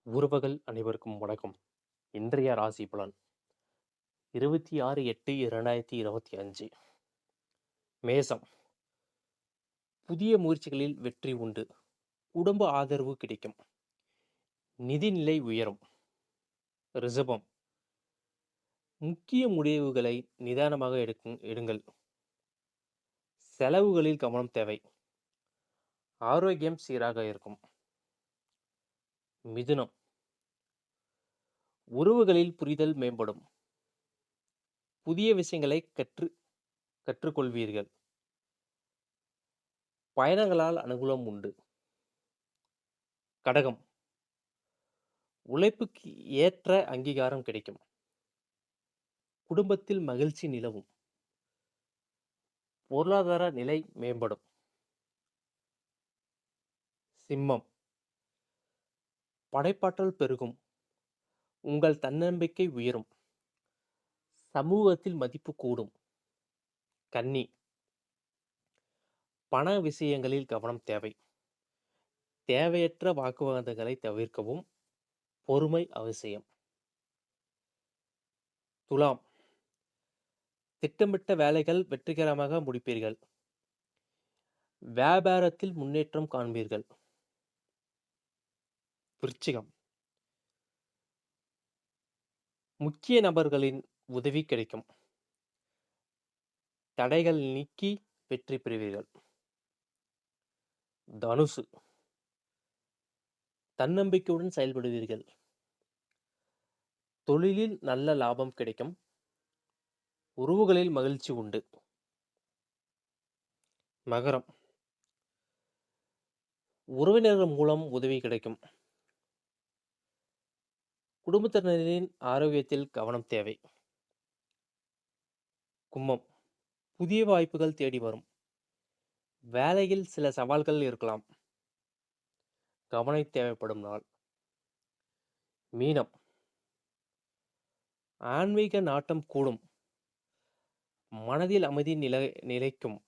உறவுகள் அனைவருக்கும் வணக்கம். இன்றைய ராசி பலன் 26/8/2025. மேசம். புதிய முயற்சிகளில் வெற்றி உண்டு. குடும்ப ஆதரவு கிடைக்கும். நிதிநிலை உயரும். ரிஷபம். முக்கிய முடிவுகளை நிதானமாக எடுங்கள். செலவுகளில் கவனம் தேவை. ஆரோக்கியம் சீராக இருக்கும். மிதுனம். உறவுகளில் புரிதல் மேம்படும். புதிய விஷயங்களை கற்றுக்கொள்வீர்கள். பயணங்களால் அனுகூலம் உண்டு. கடகம். உழைப்புக்கு ஏற்ற அங்கீகாரம் கிடைக்கும். குடும்பத்தில் மகிழ்ச்சி நிலவும். பொருளாதார நிலை மேம்படும். சிம்மம். படைப்பாற்றல் பெருகும். உங்கள் தன்னம்பிக்கை உயரும். சமூகத்தில் மதிப்பு கூடும். கன்னி. பண விஷயங்களில் கவனம் தேவை. தேவையற்ற வாக்குவாதங்களை தவிர்க்கவும். பொறுமை அவசியம். துலாம். திட்டமிட்ட வேலைகள் வெற்றிகரமாக முடிப்பீர்கள். வியாபாரத்தில் முன்னேற்றம் காண்பீர்கள். விருச்சிகம். முக்கிய நபர்களின் உதவி கிடைக்கும். தடைகள் நீக்கி வெற்றி பெறுவீர்கள். தனுசு. தன்னம்பிக்கையுடன் செயல்படுவீர்கள். தொழிலில் நல்ல லாபம் கிடைக்கும். உறவுகளில் மகிழ்ச்சி உண்டு. மகரம். உறவினர்கள் மூலம் உதவி கிடைக்கும். குடும்பத்தினரின் ஆரோக்கியத்தில் கவனம் தேவை. கும்பம். புதிய வாய்ப்புகள் தேடி வரும். வேலையில் சில சவால்கள் இருக்கலாம். கவனம் தேவைப்படும் நாள். மீனம். ஆன்மீக நாட்டம் கூடும். மனதில் அமைதி நிலைக்கும்.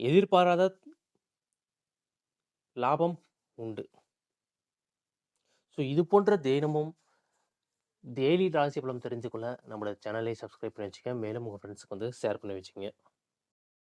எதிர்பாராத லாபம் உண்டு. ஸோ இது போன்ற தினமும் டெய்லி ராசி பலன் தெரிஞ்சுக்கொள்ள நம்மளோட சேனலை சப்ஸ்கிரைப் பண்ணி வச்சுக்க. மேலும் உங்கள் ஃப்ரெண்ட்ஸுக்கு ஷேர் பண்ணி வச்சுக்கோங்க.